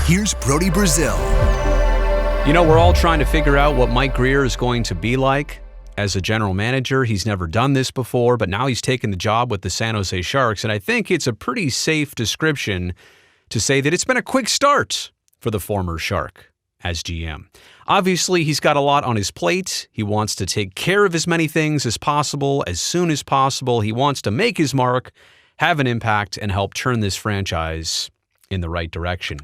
Here's Brody Brazil. You know, we're all trying to figure out what Mike Grier is going to be like as a general manager. He's never done this before, but now he's taken the job with the San Jose Sharks, and I think it's a pretty safe description to say that it's been a quick start for the former Shark as GM. Obviously, he's got a lot on his plate. He wants to take care of as many things as possible, as soon as possible. He wants to make his mark, have an impact, and help turn this franchise in the right direction.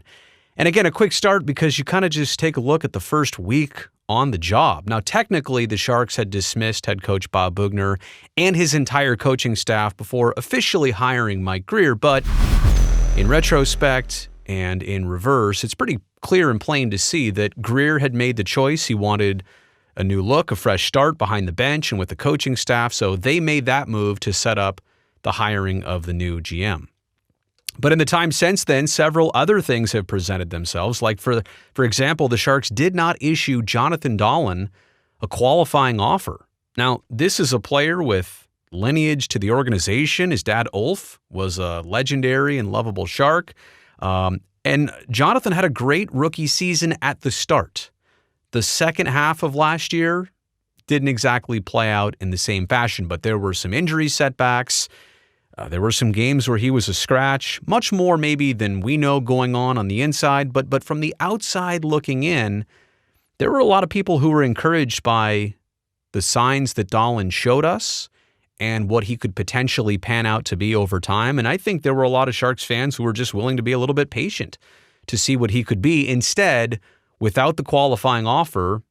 And again, a quick start because you kind of just take a look at the first week on the job. Now, technically, the Sharks had dismissed head coach Bob Boughner and his entire coaching staff before officially hiring Mike Grier, but in retrospect and in reverse, it's pretty clear and plain to see that Grier had made the choice. He wanted a new look, a fresh start behind the bench and with the coaching staff, so they made that move to set up the hiring of the new GM. But in the time since then, several other things have presented themselves. Like, for example, the Sharks did not issue Jonathan Dahlen a qualifying offer. Now, this is a player with lineage to the organization. His dad, Ulf, was a legendary and lovable Shark. And Jonathan had a great rookie season at the start. The second half of last year didn't exactly play out in the same fashion, but there were some injury setbacks. There were some games where he was a scratch, much more maybe than we know going on the inside. But from the outside looking in, there were a lot of people who were encouraged by the signs that Dahlen showed us and what he could potentially pan out to be over time. And I think there were a lot of Sharks fans who were just willing to be a little bit patient to see what he could be. Instead, without the qualifying offer,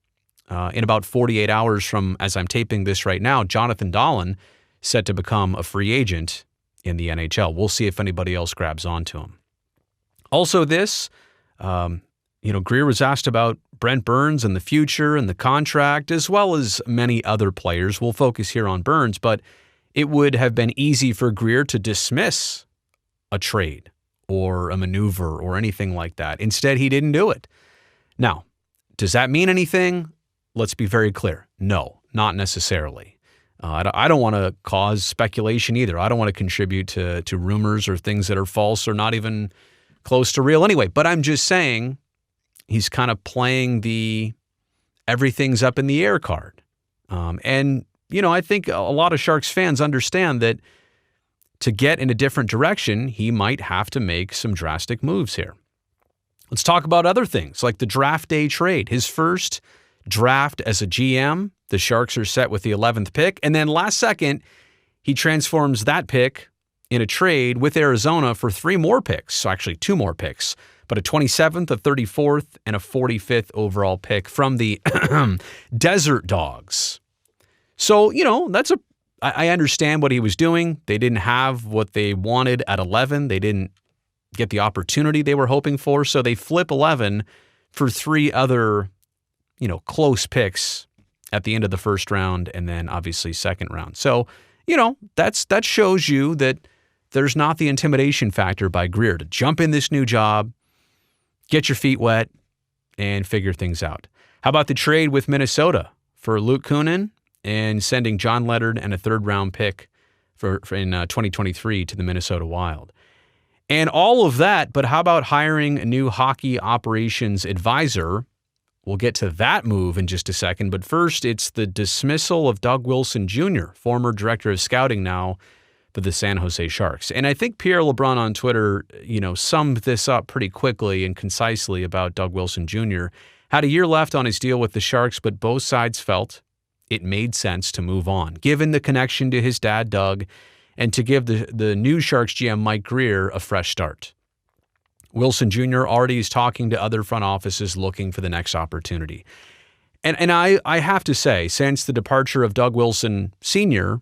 in about 48 hours from as I'm taping this right now, Jonathan Dahlen set to become a free agent in the NHL. We'll see if anybody else grabs onto him. Also Grier was asked about Brent Burns and the future and the contract, as well as many other players. We'll focus here on Burns, but it would have been easy for Grier to dismiss a trade or a maneuver or anything like that. Instead, he didn't do it. Now, does that mean anything? Let's be very clear. No, not necessarily. I don't want to cause speculation either. I don't want to contribute to rumors or things that are false or not even close to real anyway. But I'm just saying he's kind of playing the everything's up in the air card. I think a lot of Sharks fans understand that to get in a different direction, he might have to make some drastic moves here. Let's talk about other things like the draft day trade. His first draft as a GM, the Sharks are set with the 11th pick. And then last second, he transforms that pick in a trade with Arizona for 3 more picks. So actually 2 more picks, but a 27th, a 34th, and a 45th overall pick from the Desert Dogs. So, I understand what he was doing. They didn't have what they wanted at 11. They didn't get the opportunity they were hoping for. So they flip 11 for 3 other, close picks at the end of the first round and then obviously second round. So, that shows you that there's not the intimidation factor by Grier to jump in this new job, get your feet wet, and figure things out. How about the trade with Minnesota for Luke Kunin and sending John Leonard and a 3rd-round pick for in 2023 to the Minnesota Wild? And all of that, but how about hiring a new hockey operations advisor? We'll get to that move in just a second, but first, it's the dismissal of Doug Wilson Jr., former director of scouting now for the San Jose Sharks. And I think Pierre LeBrun on Twitter, summed this up pretty quickly and concisely about Doug Wilson Jr. Had a year left on his deal with the Sharks, but both sides felt it made sense to move on, given the connection to his dad, Doug, and to give the new Sharks GM Mike Grier a fresh start. Wilson Jr. already is talking to other front offices looking for the next opportunity. And I have to say, since the departure of Doug Wilson Sr.,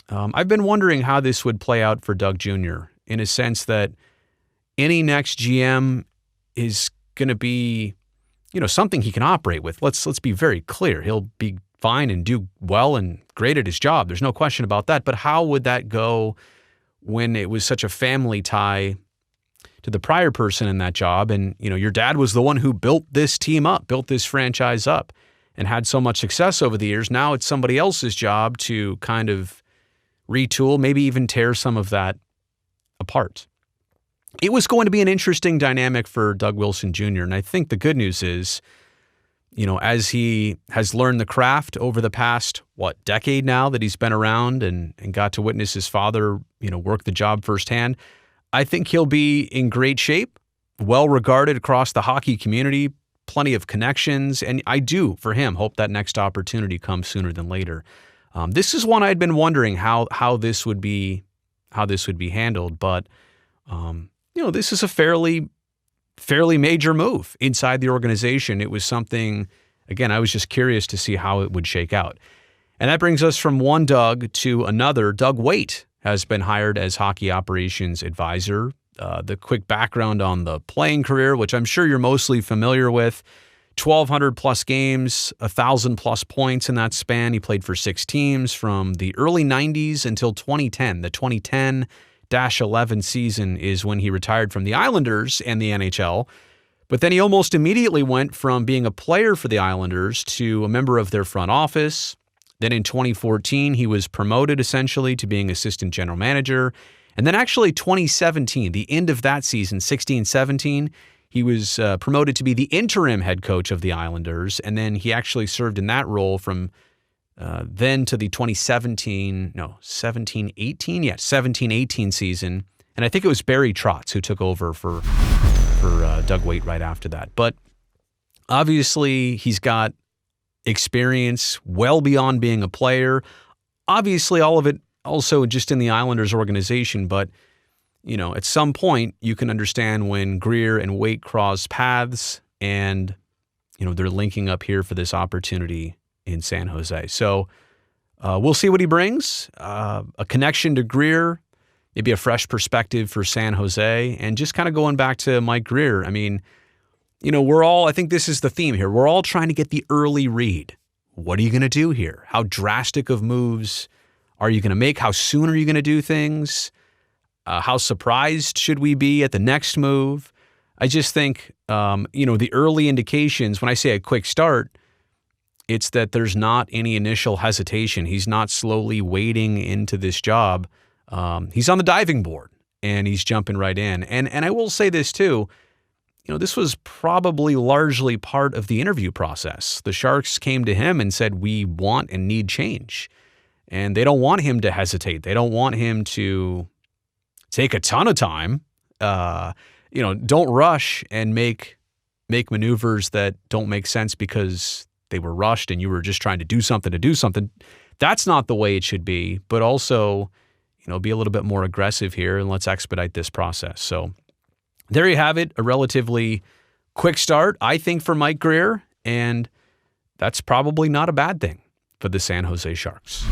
I've been wondering how this would play out for Doug Jr. in a sense that any next GM is going to be, something he can operate with. Let's be very clear. He'll be fine and do well and great at his job. There's no question about that. But how would that go when it was such a family tie to the prior person in that job? And, your dad was the one who built this team up, built this franchise up, and had so much success over the years. Now it's somebody else's job to kind of retool, maybe even tear some of that apart. it was going to be an interesting dynamic for Doug Wilson Jr. And I think the good news is, as he has learned the craft over the past, decade now that he's been around and got to witness his father, work the job firsthand, I think he'll be in great shape, well regarded across the hockey community, plenty of connections. And I do, for him, hope that next opportunity comes sooner than later. This is one I'd been wondering how this would be handled, but this is a fairly major move inside the organization. It was something, again, I was just curious to see how it would shake out. And that brings us from one Doug to another. Doug Waite has been hired as hockey operations advisor. The quick background on the playing career, which I'm sure you're mostly familiar with, 1,200 plus games, 1,000 plus points in that span. He played for 6 teams from the early 90s until 2010. The 2010-11 season is when he retired from the Islanders and the NHL. But then he almost immediately went from being a player for the Islanders to a member of their front office. Then in 2014, he was promoted essentially to being assistant general manager. And then actually 2017, the end of that season, 16-17, he was promoted to be the interim head coach of the Islanders. And then he actually served in that role from then to the 17-18 season. And I think it was Barry Trotz who took over for Doug Waite right after that. But obviously he's got experience well beyond being a player. Obviously all of it also just in the Islanders organization. But, at some point you can understand when Grier and Waite cross paths and, they're linking up here for this opportunity in San Jose. So we'll see what he brings. A connection to Grier, maybe a fresh perspective for San Jose, and just kind of going back to Mike Grier. I mean, I think this is the theme here. We're all trying to get the early read. What are you going to do here? How drastic of moves are you going to make? How soon are you going to do things? How surprised should we be at the next move? I just think, the early indications, when I say a quick start, it's that there's not any initial hesitation. He's not slowly wading into this job. He's on the diving board and he's jumping right in. And I will say this too, this was probably largely part of the interview process. The Sharks came to him and said, we want and need change. And they don't want him to hesitate. They don't want him to take a ton of time. Don't rush and make maneuvers that don't make sense because they were rushed and you were just trying to do something. That's not the way it should be. But also, be a little bit more aggressive here and let's expedite this process. So there you have it, a relatively quick start, I think, for Mike Grier. And that's probably not a bad thing for the San Jose Sharks.